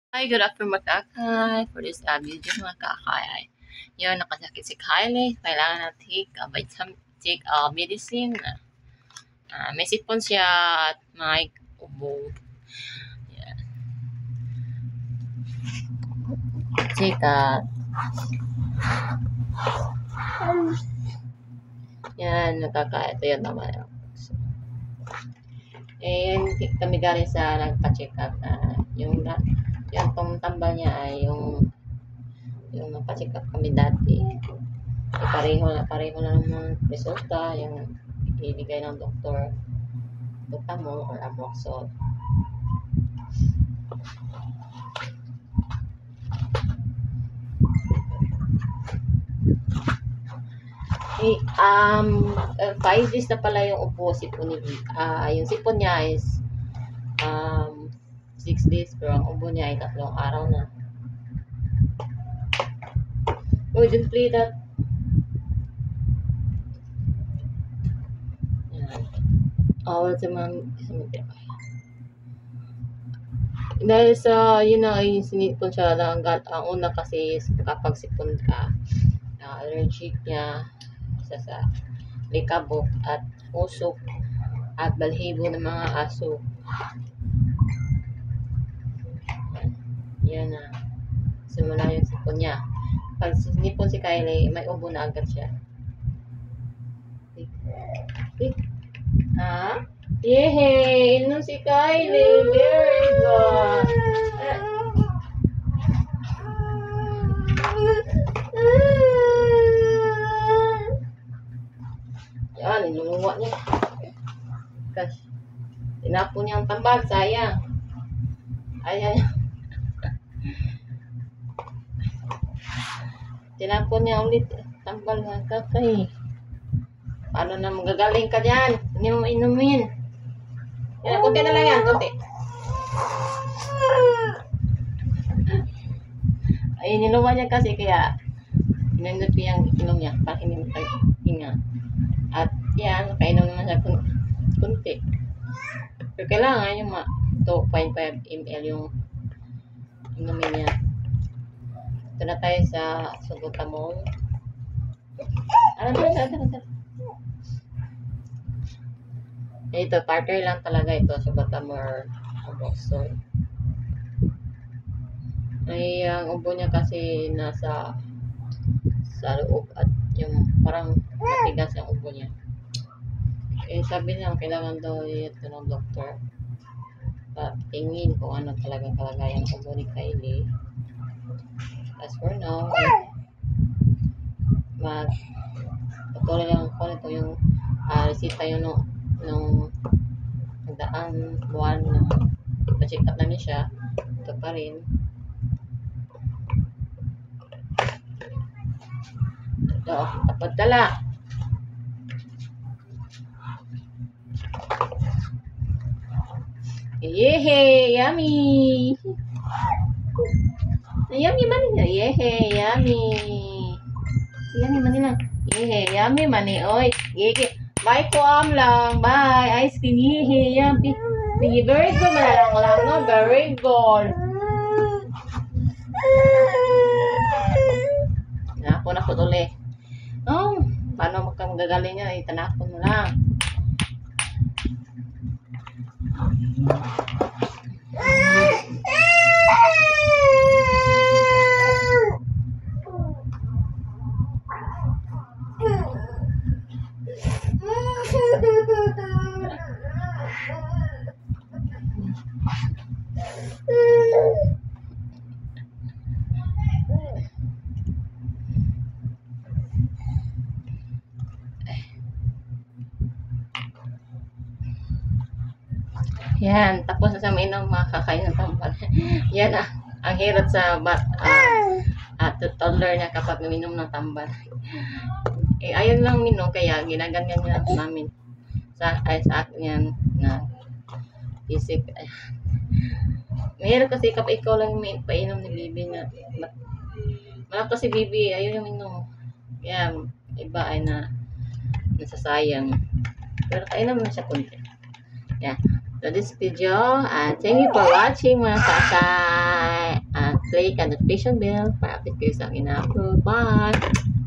Hi, good afternoon mga kakay. For this video mga kakay, yun, nakasakit si Kylie. Kailangan na take medicine. May sipon siya at may ubo. Yan. Take yan, nakaka, ito yun naman. Kami galing sa nagpa-check up na yung tambal niya ay yung nagpa-check up kami dati. Pareho na naman resulta yung ibigay ng doktor, Butamol or Amoxicillin. Eh, 5 days na pala yung upo sipon ni yung sipon niya is 6 days pero ang ubo niya ay 3 araw na. We didn't play that. Awal sa mga dahil sa yun na ay sinipon siya ang una kasi kapag sipon ka allergic niya sa likabok at usok at balhibo ng mga aso. Yan na simula yung sipon niya. Pag sinipon si Kylie, may ubo na agad siya. Ha? Yehey! Inom si Kylie! Very good! Yan, inunguwa niya. Gosh. Tinapon niya ang tambal, sayang. Ayan. Tinapon niya ulit tambal ng kakay. Paano na magagaling ka dyan? Hindi mo inumin. Yan, kunti na lang yan, kunti. Ay, niluwa niya kasi kaya inindot yung inom niya. Pang hinga. At yan, kainom naman siya kunti. Pero kailangan yung 2.5 ml yung inumin niya. Ito na tayo sa Subutamol. Ito, partner lang talaga ito. Subutamol Amoxicillin. Ay, ang ubo niya kasi nasa loob at yung parang matigas yung ubo niya. Sabi niya, kailangan daw ito ng doktor. Tingin kung ano talagang kalagayan ng ubo ni Kylie. As for now, patuloy lang ko nito yung resita yun nung nagdaang buwan na pa-check up namin siya. Ito pa rin. Ito, tapad tala. Yehey! Yummy! Yummy man yehey! Yummy! Yummy man nila. Yehey! Yummy man oy! Yehey! Bye ko lang! Bye! Ice cream! Yehey! Yummy! Very good! Malalang lang no? Very good! Tinapon ako ulit. Oh! Paano magagaling niya? Itanapon mo lang. Yan, tapos na sa mainom makakain ng tambal. Yan ang hirap sa toddler niya kapag uminom ng tambal. Ayun lang minom kaya ginaganyan niya namin sa akin yan na isip. Mahirap kasi kapag ikaw lang painom ni Bibi na malap kasi Bibi ayun yung minom. Kaya iba ay nasasayang. Pero kainom na siya kunti. Yeah. So this video, thank you for watching mga kakay. click ang notification bell para update kayo sa aking na-upload. Bye!